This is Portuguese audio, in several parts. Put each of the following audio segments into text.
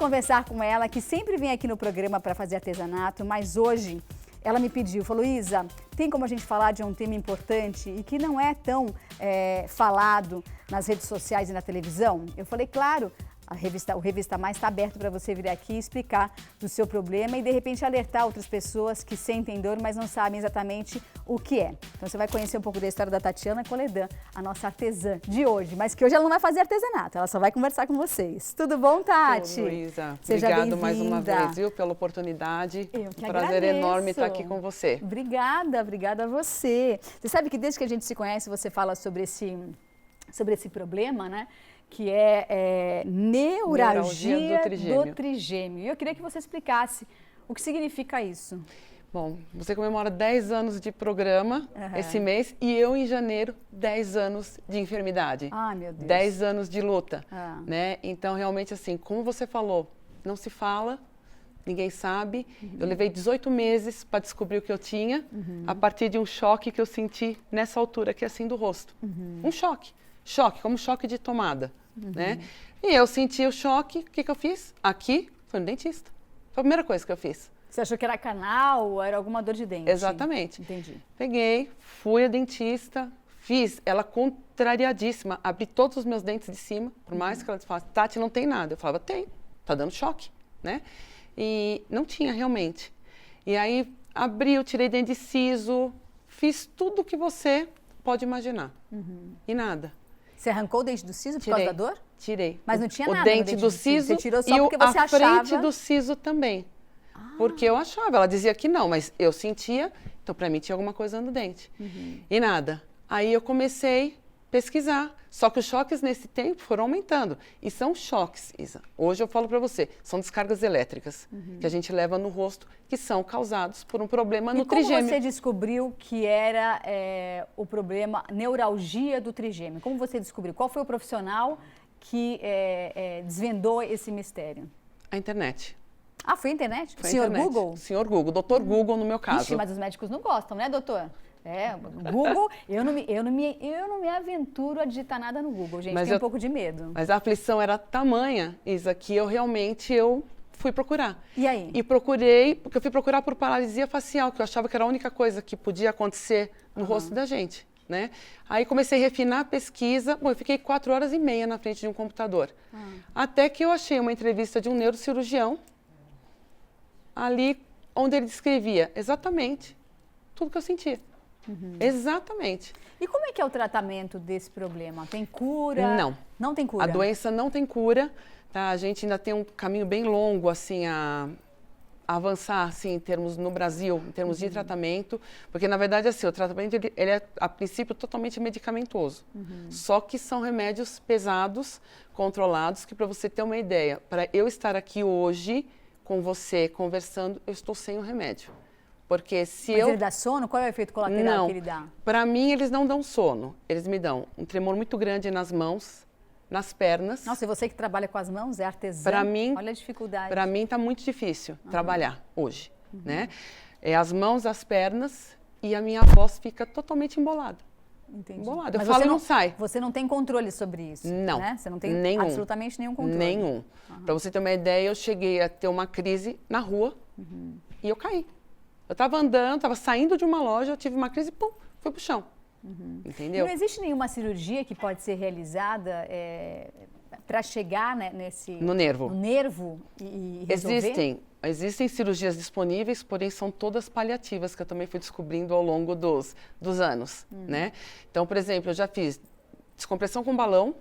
conversar com ela, que sempre vem aqui no programa para fazer artesanato, mas hoje ela me pediu, falou, Isa, tem como a gente falar de um tema importante e que não é tão falado nas redes sociais e na televisão? Eu falei, claro. O Revista Mais está aberto para você vir aqui explicar do seu problema e, de repente, alertar outras pessoas que sentem dor, mas não sabem exatamente o que é. Então, você vai conhecer um pouco da história da Tatiana Coledan, a nossa artesã de hoje, mas que hoje ela não vai fazer artesanato, ela só vai conversar com vocês. Tudo bom, Tati? Tudo, Isa. Seja Obrigado mais uma bem-vinda. vez, viu, pela oportunidade. Eu que um prazer agradeço. enorme estar aqui com você. Obrigada a você. Você sabe que desde que a gente se conhece, você fala sobre esse problema, né? Que é neuralgia do trigêmeo. E eu queria que você explicasse o que significa isso. Bom, você comemora 10 anos de programa esse mês e eu, em janeiro, 10 anos de enfermidade. Ah, meu Deus. 10 anos de luta, né? Então, realmente, assim, como você falou, não se fala, ninguém sabe. Eu levei 18 meses para descobrir o que eu tinha, a partir de um choque que eu senti nessa altura aqui, assim, do rosto. Um choque, como choque de tomada, né? E eu senti o choque, o que eu fiz? Aqui, foi no dentista. Foi a primeira coisa que eu fiz. Você achou que era canal ou era alguma dor de dente? Exatamente. Entendi. Peguei, fui à dentista, fiz, ela contrariadíssima, abri todos os meus dentes de cima, por mais que ela falasse, Tati, não tem nada. Eu falava, tem, tá dando choque, né? E não tinha realmente. E aí, abri, eu tirei dente de siso, fiz tudo o que você pode imaginar. E nada. Você arrancou o dente do siso por causa da dor? Tirei. Mas não tinha nada no dente do siso. Você tirou só porque você achava... a frente do siso também. Porque eu achava, ela dizia que não, mas eu sentia, então para mim tinha alguma coisa no dente. E nada. Aí eu comecei a pesquisar, só que os choques nesse tempo foram aumentando. E são choques, Isa. Hoje eu falo para você, são descargas elétricas que a gente leva no rosto, que são causados por um problema no trigêmeo. E como você descobriu que era o problema neuralgia do trigêmeo? Como você descobriu? Qual foi o profissional que desvendou esse mistério? A internet. Ah, foi a internet? Foi Senhor internet. Google? Senhor Google, doutor Google no meu caso. Ixi, mas os médicos não gostam, né, doutor? Google, eu não me aventuro a digitar nada no Google, gente, tenho um pouco de medo. Mas a aflição era tamanha, Isa, que eu fui procurar. E aí? E procurei, porque eu fui procurar por paralisia facial, que eu achava que era a única coisa que podia acontecer no rosto da gente, né? Aí comecei a refinar a pesquisa, eu fiquei 4h30 na frente de um computador. Até que eu achei uma entrevista de um neurocirurgião, ali onde ele descrevia exatamente tudo que eu sentia. Exatamente. E como é que é o tratamento desse problema? Tem cura? Não. Não tem cura? A doença não tem cura, tá? A gente ainda tem um caminho bem longo, assim, a avançar, assim, em termos, no Brasil, em termos de tratamento, porque, na verdade, assim, o tratamento, ele é, a princípio, totalmente medicamentoso. Só que são remédios pesados, controlados, que, para você ter uma ideia, para eu estar aqui hoje com você, conversando, eu estou sem o remédio. Porque se Mas ele dá sono? Qual é o efeito colateral que ele dá? Para mim, eles não dão sono. Eles me dão um tremor muito grande nas mãos, nas pernas. Nossa, e você que trabalha com as mãos, é artesã, olha a dificuldade. Para mim, está muito difícil trabalhar hoje, né? É as mãos, as pernas e a minha voz fica totalmente embolada. Entendi. Embolada. Eu falo e não sai. Você não tem controle sobre isso? Não. Né? Você não tem absolutamente nenhum controle? Nenhum. Para você ter uma ideia, eu cheguei a ter uma crise na rua e eu caí. Eu estava andando, estava saindo de uma loja, eu tive uma crise, pum, fui pro chão. Entendeu? Não existe nenhuma cirurgia que pode ser realizada para chegar, né, no nervo. No nervo e resolver? Existem cirurgias disponíveis, porém são todas paliativas, que eu também fui descobrindo ao longo dos anos, né? Então, por exemplo, eu já fiz descompressão com balão,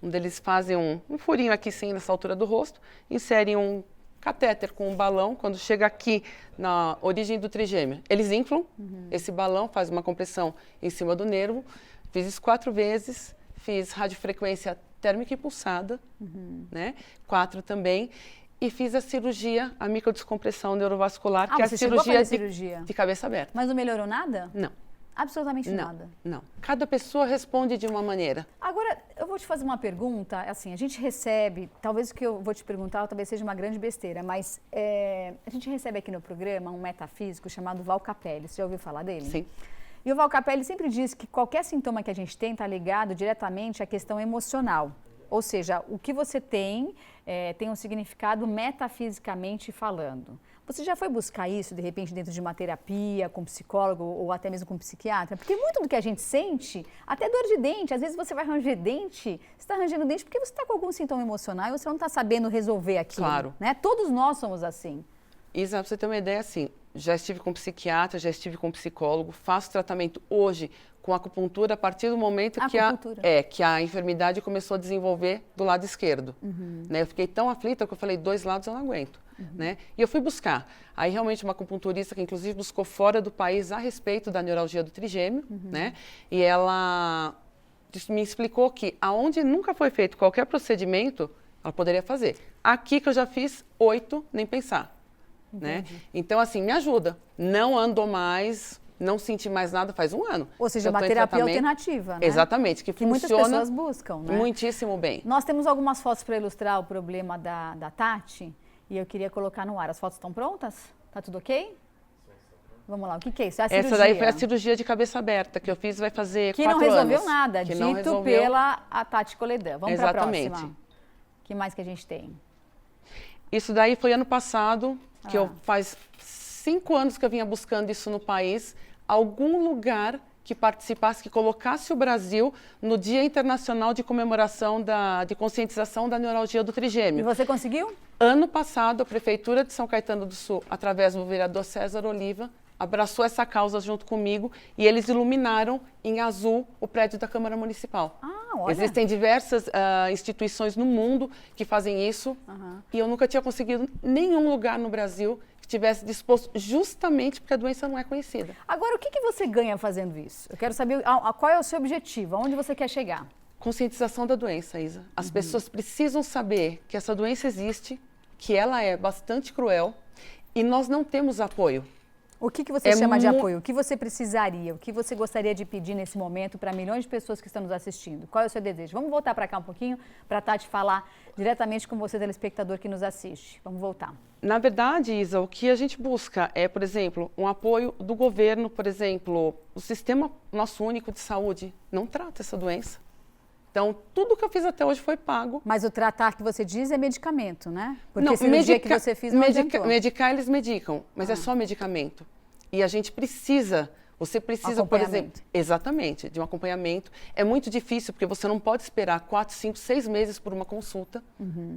onde eles fazem um furinho aqui, sim, nessa altura do rosto, inserem um catéter com um balão, quando chega aqui na origem do trigêmeo, eles inflam esse balão, faz uma compressão em cima do nervo. Fiz isso 4 vezes, fiz radiofrequência térmica e pulsada, né? 4 também. E fiz a cirurgia, a microdescompressão neurovascular, que é a cirurgia de cabeça aberta. Mas não melhorou nada? Não. Absolutamente nada? Não. Cada pessoa responde de uma maneira. Agora, eu vou te fazer uma pergunta, assim, a gente recebe, talvez o que eu vou te perguntar talvez seja uma grande besteira, mas a gente recebe aqui no programa um metafísico chamado Val Capelli, você já ouviu falar dele? Sim. E o Val Capelli sempre diz que qualquer sintoma que a gente tem está ligado diretamente à questão emocional. Ou seja, o que você tem tem um significado metafisicamente falando. Você já foi buscar isso, de repente, dentro de uma terapia, com psicólogo ou até mesmo com psiquiatra? Porque muito do que a gente sente, até dor de dente, às vezes você vai ranger dente, você está rangendo dente porque você está com algum sintoma emocional e você não está sabendo resolver aquilo. Claro. Né? Todos nós somos assim. Isa, pra você ter uma ideia, assim, já estive com psiquiatra, já estive com psicólogo, faço tratamento hoje com acupuntura a partir do momento que a enfermidade começou a desenvolver do lado esquerdo. Né? Eu fiquei tão aflita que eu falei, 2 lados eu não aguento. Né? E eu fui buscar. Aí realmente uma acupunturista que inclusive buscou fora do país a respeito da neuralgia do trigêmeo, né? E ela me explicou que aonde nunca foi feito qualquer procedimento, ela poderia fazer. Aqui que eu já fiz 8, nem pensar. Né? Então, assim, me ajuda. Não ando mais, não senti mais nada faz 1 ano. Ou seja, uma terapia alternativa, né? Exatamente, que funciona muitas pessoas buscam, né? Muitíssimo bem. Nós temos algumas fotos para ilustrar o problema da Tati e eu queria colocar no ar. As fotos estão prontas? Tá tudo ok? Vamos lá, o que é isso? É a cirurgia. Essa daí foi a cirurgia de cabeça aberta que eu fiz, vai fazer 4 anos. Que não resolveu nada, dito pela Tati Coledan. Vamos para a próxima. O que mais que a gente tem? Isso daí foi ano passado, que faz 5 anos que eu vinha buscando isso no país, algum lugar que participasse, que colocasse o Brasil no Dia Internacional de Comemoração de Conscientização da Neuralgia do Trigêmeo. E você conseguiu? Ano passado, a Prefeitura de São Caetano do Sul, através do vereador César Oliva, abraçou essa causa junto comigo e eles iluminaram em azul o prédio da Câmara Municipal. Olha. Existem diversas instituições no mundo que fazem isso e eu nunca tinha conseguido nenhum lugar no Brasil que tivesse disposto, justamente porque a doença não é conhecida. Agora, o que você ganha fazendo isso? Eu quero saber qual é o seu objetivo, aonde você quer chegar? Conscientização da doença, Isa. As pessoas precisam saber que essa doença existe, que ela é bastante cruel e nós não temos apoio. O que você chama de apoio? O que você precisaria? O que você gostaria de pedir nesse momento para milhões de pessoas que estão nos assistindo? Qual é o seu desejo? Vamos voltar para cá um pouquinho para a Tati falar diretamente com você, telespectador que nos assiste. Vamos voltar. Na verdade, Isa, o que a gente busca é, por exemplo, um apoio do governo, por exemplo, o Sistema Nosso Único de Saúde não trata essa doença. Então, tudo que eu fiz até hoje foi pago. Mas o tratar que você diz é medicamento, né? Porque a cirurgia que você fez não adiantou. Medicar, eles medicam, mas é só medicamento. E a gente precisa, você precisa, por exemplo... Exatamente, de um acompanhamento. É muito difícil, porque você não pode esperar 4, 5, 6 meses por uma consulta,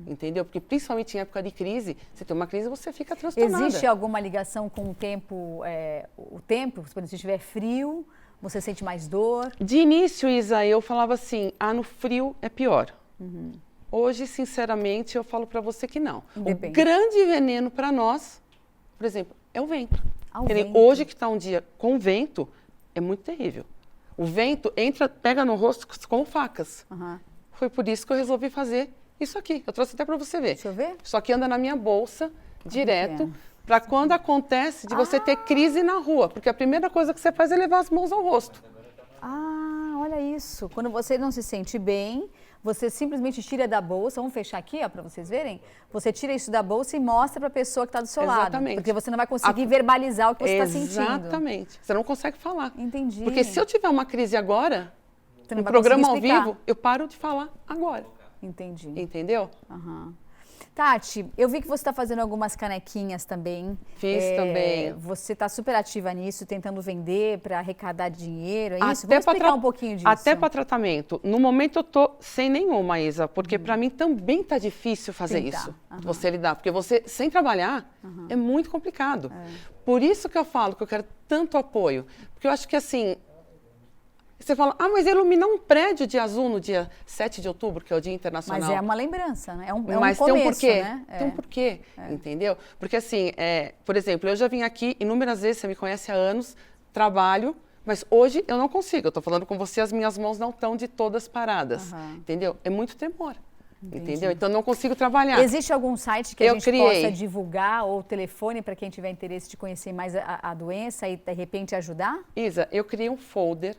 entendeu? Porque principalmente em época de crise, você tem uma crise, você fica transtornada. Existe alguma ligação com o tempo, por exemplo, se estiver frio... Você sente mais dor? De início, Isa, eu falava assim, no frio é pior. Hoje, sinceramente, eu falo para você que não. Depende. O grande veneno para nós, por exemplo, é o vento. Vento. Hoje que está um dia com vento, é muito terrível. O vento pega no rosto como facas. Foi por isso que eu resolvi fazer isso aqui. Eu trouxe até para você ver. Deixa eu ver. Isso aqui anda na minha bolsa, direto. Para quando acontece de você ter crise na rua, porque a primeira coisa que você faz é levar as mãos ao rosto. Olha isso. Quando você não se sente bem, você simplesmente tira da bolsa, vamos fechar aqui para vocês verem, você tira isso da bolsa e mostra para a pessoa que está do seu lado. Porque você não vai conseguir verbalizar o que você está sentindo. Exatamente. Você não consegue falar. Entendi. Porque se eu tiver uma crise agora, no programa ao vivo, eu paro de falar agora. Entendi. Entendeu? Tati, eu vi que você está fazendo algumas canequinhas também. Fiz também. Você está super ativa nisso, tentando vender para arrecadar dinheiro, é isso? Vamos explicar um pouquinho disso. Até para tratamento. No momento eu tô sem nenhuma, Isa, porque para mim também tá difícil fazer isso. Você lidar, porque você, sem trabalhar, é muito complicado. Por isso que eu falo que eu quero tanto apoio. Porque eu acho que assim... Você fala, mas iluminar um prédio de azul no dia 7 de outubro, que é o Dia Internacional. Mas é uma lembrança, né? Mas começo, tem um porquê, né? Tem um porquê, entendeu? Porque assim, por exemplo, eu já vim aqui inúmeras vezes, você me conhece há anos, trabalho, mas hoje eu não consigo. Eu estou falando com você, as minhas mãos não estão de todas paradas, entendeu? É muito temor. Entendeu? Então, não consigo trabalhar. Existe algum site que a gente possa divulgar ou telefone para quem tiver interesse de conhecer mais a doença e, de repente, ajudar? Isa, eu criei um folder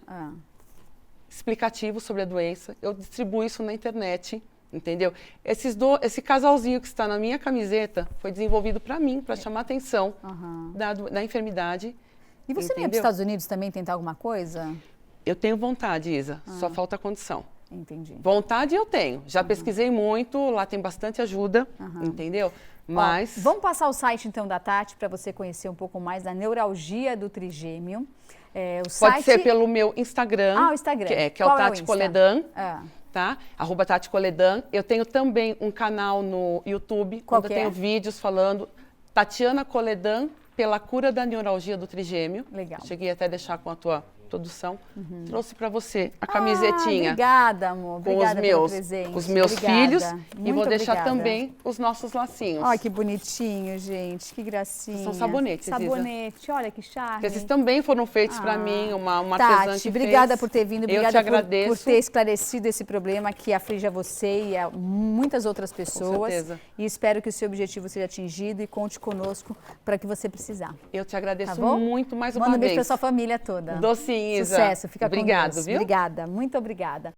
explicativo sobre a doença. Eu distribuo isso na internet, entendeu? Esse casalzinho que está na minha camiseta foi desenvolvido para mim, para chamar a atenção da enfermidade. E você não ia para os Estados Unidos também tentar alguma coisa? Eu tenho vontade, Isa, só falta a condição. Entendi. Vontade eu tenho. Já pesquisei muito, lá tem bastante ajuda, entendeu? Mas... Ó, vamos passar o site, então, da Tati, para você conhecer um pouco mais da neuralgia do trigêmeo. Pode ser pelo meu Instagram. O Instagram. Que é o Tati Coledan. Tá? @Tati Coledan. Eu tenho também um canal no YouTube, onde eu tenho vídeos falando Tatiana Coledan pela cura da neuralgia do trigêmeo. Legal. Cheguei até a deixar com a tua produção. Trouxe para você a camisetinha. Obrigada, amor. Obrigada pelo presente. Com os meus filhos. Muito e vou deixar obrigada. também os nossos lacinhos. Olha que bonitinho, gente. Que gracinha. São sabonetes, Sabonete. Isa. Olha que charme. Esses também foram feitos para mim, uma artesã Tati, que obrigada fez. por ter vindo. Eu te Obrigada agradeço. por ter esclarecido esse problema que aflige a você e a muitas outras pessoas. Com certeza. E espero que o seu objetivo seja atingido e conte conosco para o que você precisar. Eu te agradeço Tá bom? muito mais uma Manda um beijo vez. para sua família toda. Docinho, Isa. Sucesso. Fica com Obrigado, Deus. viu? Obrigada. Muito obrigada.